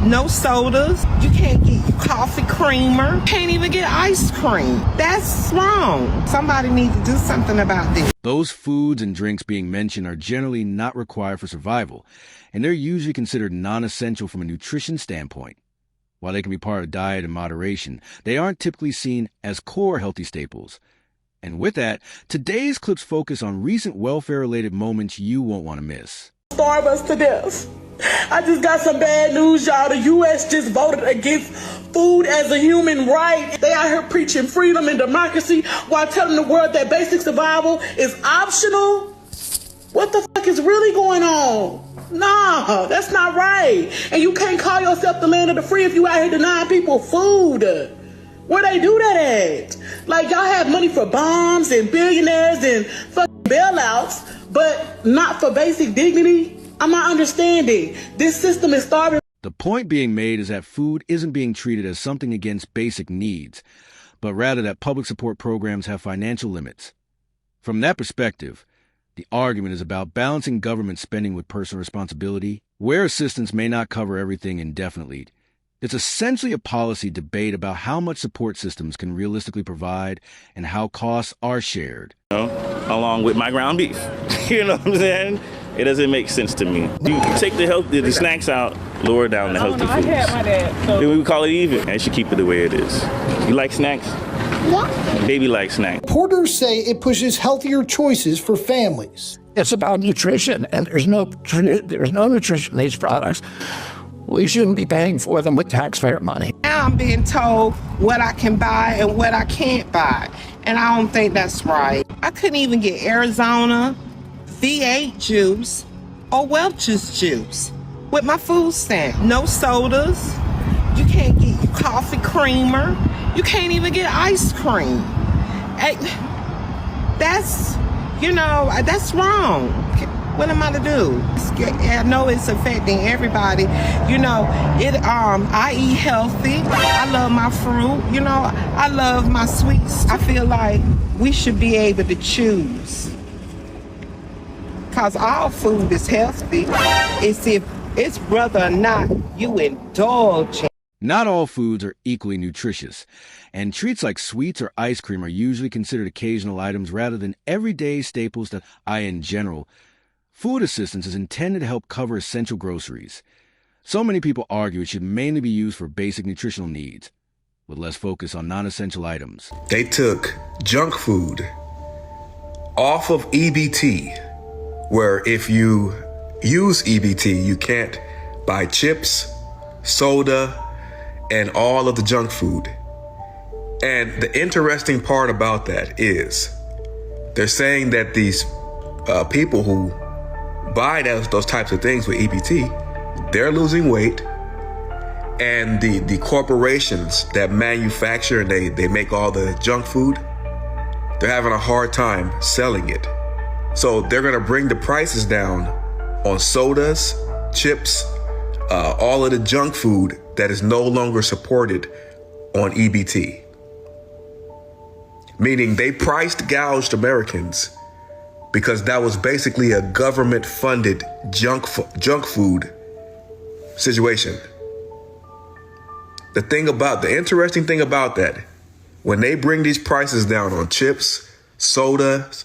No sodas. You can't get coffee creamer. Can't even get ice cream. That's wrong. Somebody needs to do something about this. Those foods and drinks being mentioned are generally not required for survival, and they're usually considered non-essential from a nutrition standpoint. While they can be part of diet in moderation, they aren't typically seen as core healthy staples. And with that, today's clips focus on recent welfare-related moments you won't want to miss. Starve us to death. I just got some bad news, y'all. The U.S. just voted against food as a human right. They out here preaching freedom and democracy while telling the world that basic survival is optional. What the fuck is really going on? Nah, that's not right. And you can't call yourself the land of the free if you out here denying people food. Where they do that at? Like, y'all have money for bombs and billionaires and fucking bailouts, but not for basic dignity? I'm not understanding. This system is starving. The point being made is that food isn't being treated as something against basic needs, but rather that public support programs have financial limits. From that perspective, the argument is about balancing government spending with personal responsibility, where assistance may not cover everything indefinitely. It's essentially a policy debate about how much support systems can realistically provide and how costs are shared. Along with my ground beef. You know what I'm saying? It doesn't make sense to me. You take the snacks out, lower down the healthy foods. I had my dad. So. Then we call it even. I should keep it the way it is. You like snacks? Yeah. Baby likes snacks. Reporters say it pushes healthier choices for families. It's about nutrition, and there's no nutrition in these products. We shouldn't be paying for them with taxpayer money. Now I'm being told what I can buy and what I can't buy, and I don't think that's right. I couldn't even get Arizona V8 juice or Welch's juice with my food stamp. No sodas. You can't get coffee creamer. You can't even get ice cream. That's wrong. What am I to do? I know it's affecting everybody. I eat healthy. I love my fruit. I love my sweets. I feel like we should be able to choose. Because all food is healthy. It's whether or not you indulge. Not all foods are equally nutritious, and treats like sweets or ice cream are usually considered occasional items rather than everyday staples that in general. Food assistance is intended to help cover essential groceries. So many people argue it should mainly be used for basic nutritional needs, with less focus on non-essential items. They took junk food off of EBT, where if you use EBT, you can't buy chips, soda, and all of the junk food. And the interesting part about that is they're saying that these people who buy those types of things with EBT, they're losing weight, and the corporations that manufacture and they make all the junk food, they're having a hard time selling it. So they're gonna bring the prices down on sodas, chips, all of the junk food that is no longer supported on EBT. Meaning they priced gouged Americans because that was basically a government-funded junk food situation. The interesting thing about that, when they bring these prices down on chips, sodas,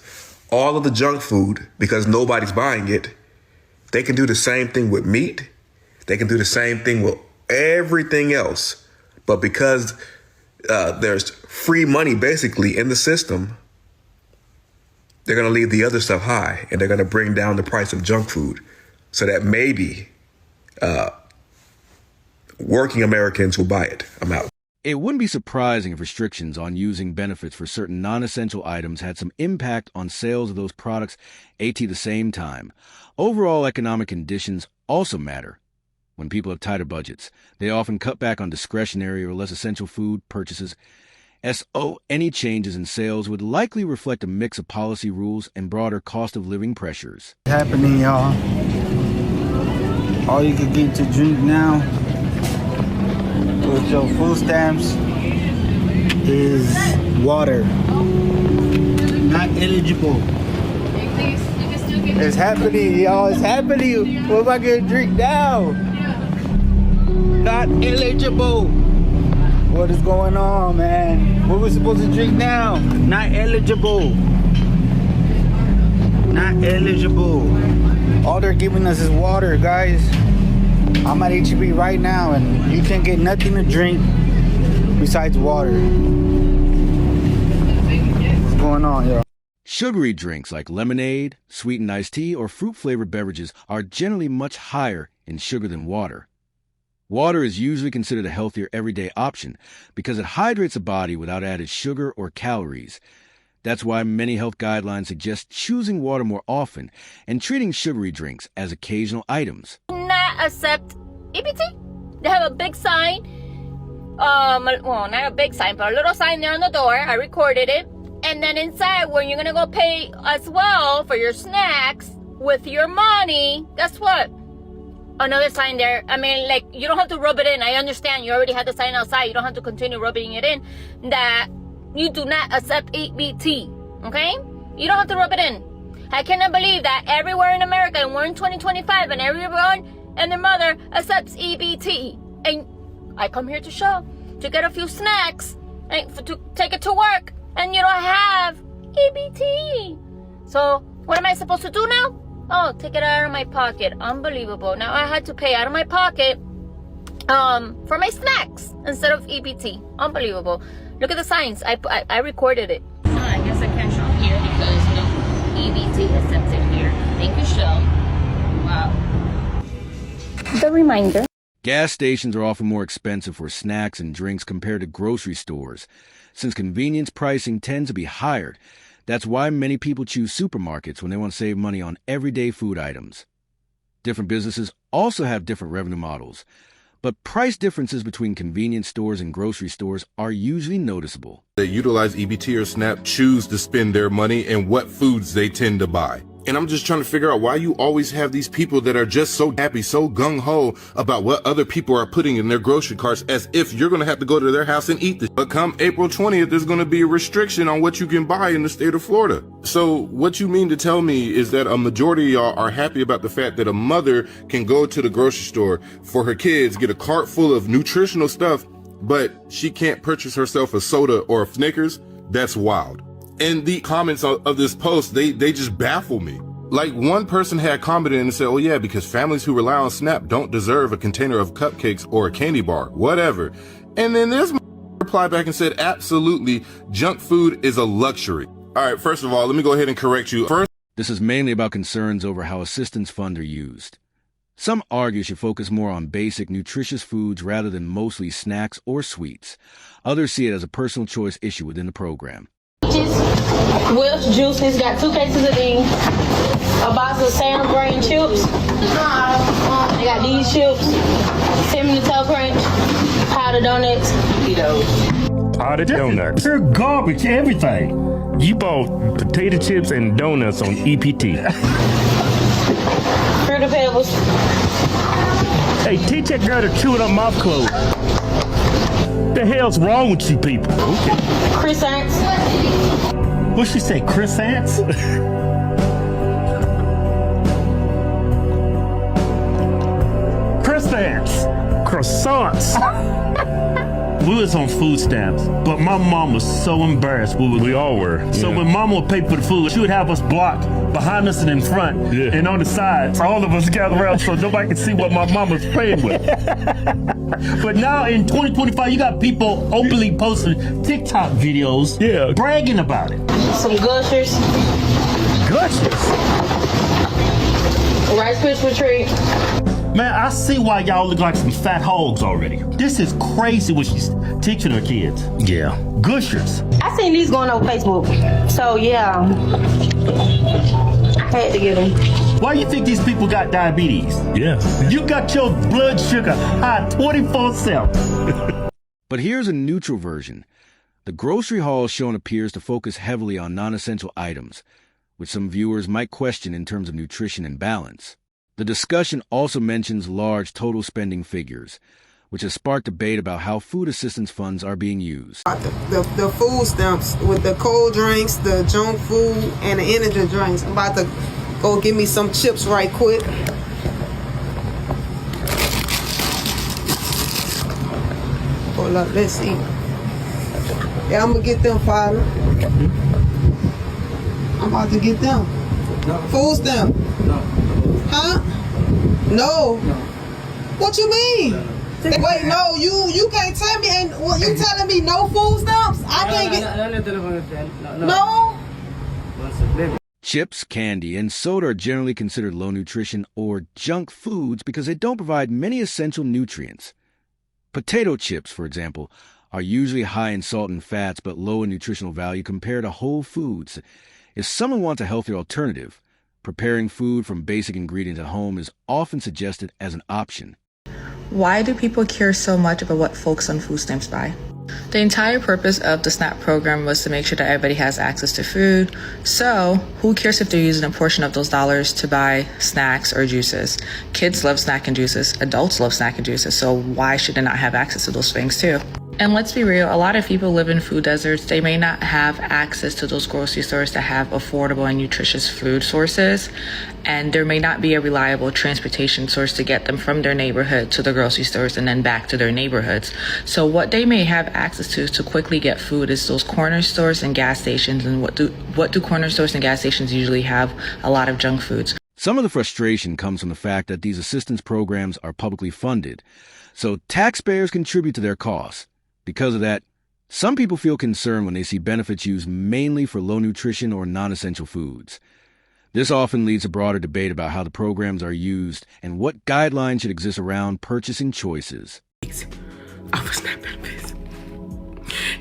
all of the junk food, because nobody's buying it, they can do the same thing with meat. They can do the same thing with everything else. But because there's free money basically in the system, they're going to leave the other stuff high, and they're going to bring down the price of junk food so that maybe working Americans will buy it. I'm out. It wouldn't be surprising if restrictions on using benefits for certain non-essential items had some impact on sales of those products at the same time. Overall economic conditions also matter. When people have tighter budgets, they often cut back on discretionary or less essential food purchases. Any changes in sales would likely reflect a mix of policy rules and broader cost of living pressures. Happening, y'all. All you can get to drink now with your food stamps is water. Not eligible. It's happening, y'all. It's happening. What am I gonna drink now? Nah, not eligible. What is going on, man? What we supposed to drink now? Not eligible. Not eligible. All they're giving us is water, guys. I'm at HEB right now, and you can't get nothing to drink besides water. What's going on, yo? Sugary drinks like lemonade, sweetened iced tea, or fruit-flavored beverages are generally much higher in sugar than water. Water is usually considered a healthier everyday option because it hydrates the body without added sugar or calories. That's why many health guidelines suggest choosing water more often and treating sugary drinks as occasional items. Not accept EBT. They have a big sign. Well, not a big sign, but a little sign there on the door. I recorded it. And then inside, when you're going to go pay as well for your snacks with your money, guess what? Another sign there. I mean, like, you don't have to rub it in. I understand you already had the sign outside. You don't have to continue rubbing it in. That you do not accept EBT. Okay? You don't have to rub it in. I cannot believe that everywhere in America, and we're in 2025, and everyone and their mother accepts EBT. And I come here to get a few snacks, and to take it to work, and you don't have EBT. So what am I supposed to do now? Oh, take it out of my pocket. Unbelievable. Now I had to pay out of my pocket for my snacks instead of EBT. Unbelievable. Look at the signs. I recorded it. I guess I can't shop here because no EBT accepted here. Thank you, Shell. Wow. The reminder. Gas stations are often more expensive for snacks and drinks compared to grocery stores. Since convenience pricing tends to be higher, that's why many people choose supermarkets when they want to save money on everyday food items. Different businesses also have different revenue models, but price differences between convenience stores and grocery stores are usually noticeable. They utilize EBT or SNAP choose to spend their money and what foods they tend to buy. And I'm just trying to figure out why you always have these people that are just so happy, so gung-ho about what other people are putting in their grocery carts as if you're going to have to go to their house and eat this. But come April 20th, there's going to be a restriction on what you can buy in the state of Florida. So what you mean to tell me is that a majority of y'all are happy about the fact that a mother can go to the grocery store for her kids, get a cart full of nutritional stuff, but she can't purchase herself a soda or a Snickers? That's wild. And the comments of this post, they just baffle me. Like one person had commented and said, oh yeah, because families who rely on SNAP don't deserve a container of cupcakes or a candy bar, whatever. And then this replied back and said, absolutely, junk food is a luxury. All right, first of all, let me go ahead and correct you. First, this is mainly about concerns over how assistance funds are used. Some argue should focus more on basic, nutritious foods rather than mostly snacks or sweets. Others see it as a personal choice issue within the program. Welch juices, got 2 cases of these, a box of Sam Green chips. I got these chips, cinnamon toast crunch, powdered donuts. Powdered donuts. They're garbage, everything. You bought potato chips and donuts on EBT. Fruity Pebbles. Hey, teach that girl to chew it up mouth closed. What the hell's wrong with you people? Okay. Croissants. What she say, croissants? Croissants. We was on food stamps, but my mom was so embarrassed. We all were. So when mama would pay for the food, she would have us blocked behind us and in front and on the sides. All of us gather around so nobody could see what my mom was paying with. But now in 2025, you got people openly posting TikTok videos bragging about it. Some Gushers. Gushers? Rice Krispie treat. Man, I see why y'all look like some fat hogs already. This is crazy what she's teaching her kids. Yeah. Gushers. I seen these going over Facebook. So, yeah. I had to get them. Why do you think these people got diabetes? Yeah. You got your blood sugar high 24/7. But here's a neutral version. The grocery haul shown appears to focus heavily on non-essential items, which some viewers might question in terms of nutrition and balance. The discussion also mentions large total spending figures, which has sparked debate about how food assistance funds are being used. The food stamps with the cold drinks, the junk food, and the energy drinks. I'm about to go get me some chips right quick. Hold up, let's see. Yeah, I'm gonna get them, Father. I'm about to get them. Food stamp. Huh? No. What you mean? Wait, no, you can't tell me, and what you telling me no food stamps? I can't get. No. Chips, candy, and soda are generally considered low nutrition or junk foods because they don't provide many essential nutrients. Potato chips, for example, are usually high in salt and fats but low in nutritional value compared to whole foods. If someone wants a healthier alternative, preparing food from basic ingredients at home is often suggested as an option. Why do people care so much about what folks on food stamps buy? The entire purpose of the SNAP program was to make sure that everybody has access to food. So who cares if they're using a portion of those dollars to buy snacks or juices? Kids love snack and juices. Adults love snack and juices. So why should they not have access to those things too? And let's be real, a lot of people live in food deserts. They may not have access to those grocery stores that have affordable and nutritious food sources. And there may not be a reliable transportation source to get them from their neighborhood to the grocery stores and then back to their neighborhoods. So what they may have access to quickly get food is those corner stores and gas stations. And what do corner stores and gas stations usually have? A lot of junk foods. Some of the frustration comes from the fact that these assistance programs are publicly funded, so taxpayers contribute to their costs. Because of that, some people feel concerned when they see benefits used mainly for low nutrition or non-essential foods. This often leads to broader debate about how the programs are used and what guidelines should exist around purchasing choices. SNAP benefits.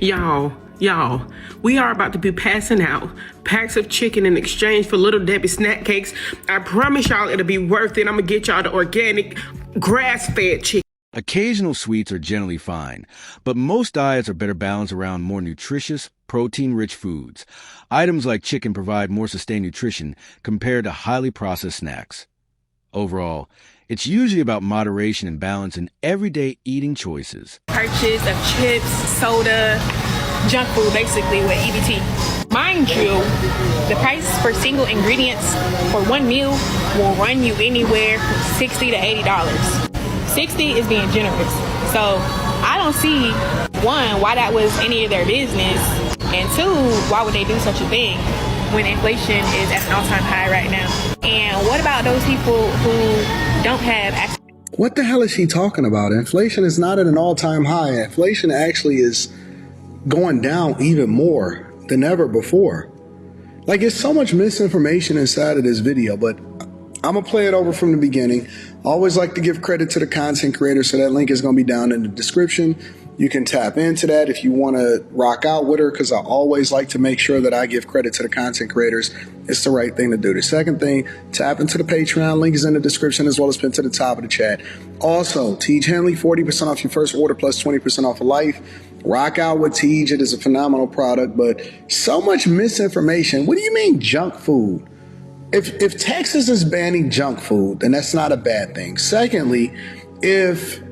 Y'all, we are about to be passing out packs of chicken in exchange for Little Debbie snack cakes. I promise y'all it'll be worth it. I'm gonna get y'all the organic, grass-fed chicken. Occasional sweets are generally fine, but most diets are better balanced around more nutritious, protein-rich foods. Items like chicken provide more sustained nutrition compared to highly processed snacks. Overall, it's usually about moderation and balance in everyday eating choices. Purchase of chips, soda, junk food, basically with EBT. Mind you, the price for single ingredients for one meal will run you anywhere from $60 to $80. 60 is being generous. So I don't see, one, why that was any of their business, and two, why would they do such a thing when inflation is at an all-time high right now? And what about those people who don't have access? What the hell is she talking about? Inflation is not at an all-time high. Inflation actually is going down even more than ever before. Like, there's so much misinformation inside of this video, but I'm going to play it over from the beginning. I always like to give credit to the content creator, so that link is going to be down in the description. You can tap into that if you want to rock out with her, because I always like to make sure that I give credit to the content creators. It's the right thing to do. The second thing, tap into the Patreon. Link is in the description as well as pinned to the top of the chat. Also, Tej Henley, 40% off your first order plus 20% off of life. Rock out with Tej. It is a phenomenal product, but so much misinformation. What do you mean junk food? If Texas is banning junk food, then that's not a bad thing. Secondly, if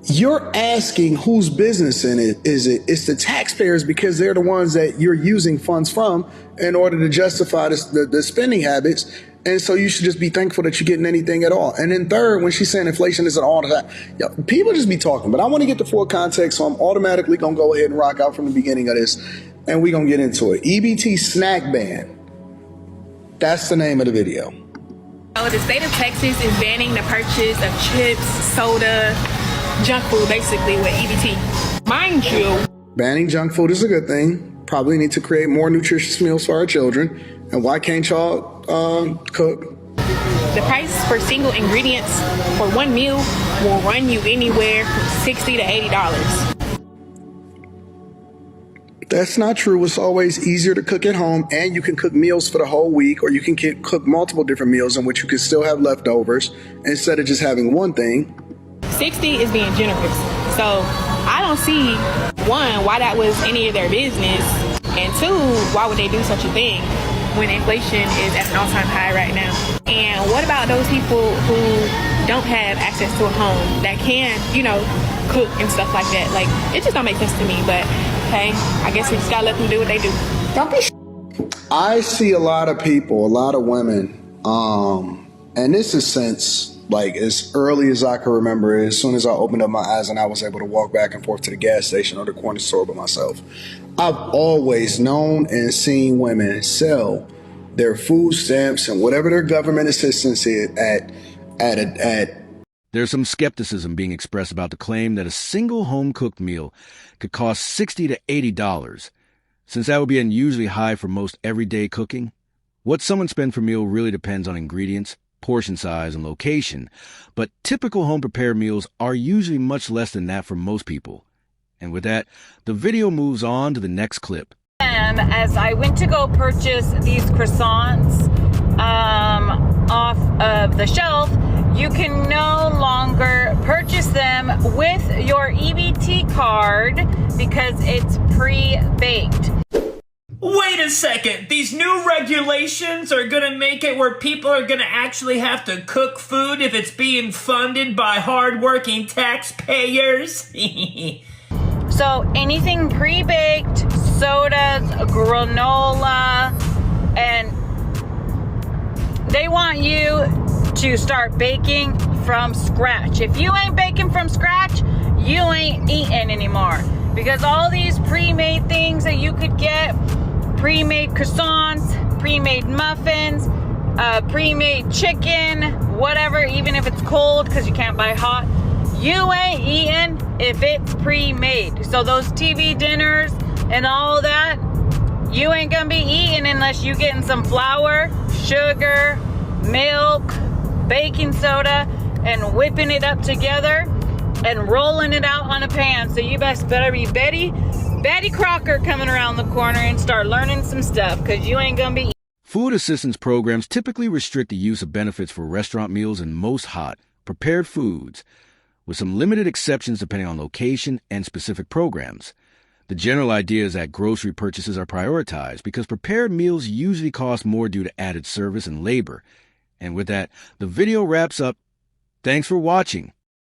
you're asking whose business in it is it, it's the taxpayers, because they're the ones that you're using funds from in order to justify the spending habits. And so you should just be thankful that you're getting anything at all. And then third, when she's saying inflation isn't all the time, people just be talking. But I want to get the full context, so I'm automatically going to go ahead and rock out from the beginning of this, and we're going to get into it. EBT snack ban. That's the name of the video. The state of Texas is banning the purchase of chips, soda, junk food, basically with EBT. Mind you, banning junk food is a good thing. Probably need to create more nutritious meals for our children. And why can't y'all cook? The price for single ingredients for one meal will run you anywhere from $60 to $80. That's not true. It's always easier to cook at home, and you can cook meals for the whole week, or you can cook multiple different meals in which you can still have leftovers instead of just having one thing. 60 is being generous. So I don't see, one, why that was any of their business, and two, why would they do such a thing when inflation is at an all-time high right now? And what about those people who don't have access to a home that can, cook and stuff like that? Like, it just don't make sense to me, but hey, I guess we just gotta let them do what they do. Don't be I see a lot of people, a lot of women, and this is since Like, as early as I can remember, as soon as I opened up my eyes and I was able to walk back and forth to the gas station or the corner store by myself, I've always known and seen women sell their food stamps and whatever their government assistance is at. There's some skepticism being expressed about the claim that a single home-cooked meal could cost $60 to $80, since that would be unusually high for most everyday cooking. What someone spends per meal really depends on ingredients, portion size, and location, but typical home-prepared meals are usually much less than that for most people. And with that, the video moves on to the next clip. As I went to go purchase these croissants off of the shelf, you can no longer purchase them with your EBT card because it's pre-baked. Wait a second, these new regulations are gonna make it where people are gonna actually have to cook food if it's being funded by hardworking taxpayers? So anything pre-baked, sodas, granola, and they want you to start baking from scratch. If you ain't baking from scratch, you ain't eating anymore. Because all these pre-made things that you could get, pre-made croissants, pre-made muffins, pre-made chicken, whatever, even if it's cold because you can't buy hot, you ain't eating if it's pre-made. So those TV dinners and all that, you ain't gonna be eating unless you getting some flour, sugar, milk, baking soda, and whipping it up together and rolling it out on a pan. So you best better be Betty Crocker coming around the corner and start learning some stuff, because you ain't gonna be eating. Food assistance programs typically restrict the use of benefits for restaurant meals and most hot, prepared foods, with some limited exceptions depending on location and specific programs. The general idea is that grocery purchases are prioritized because prepared meals usually cost more due to added service and labor. And with that, the video wraps up. Thanks for watching.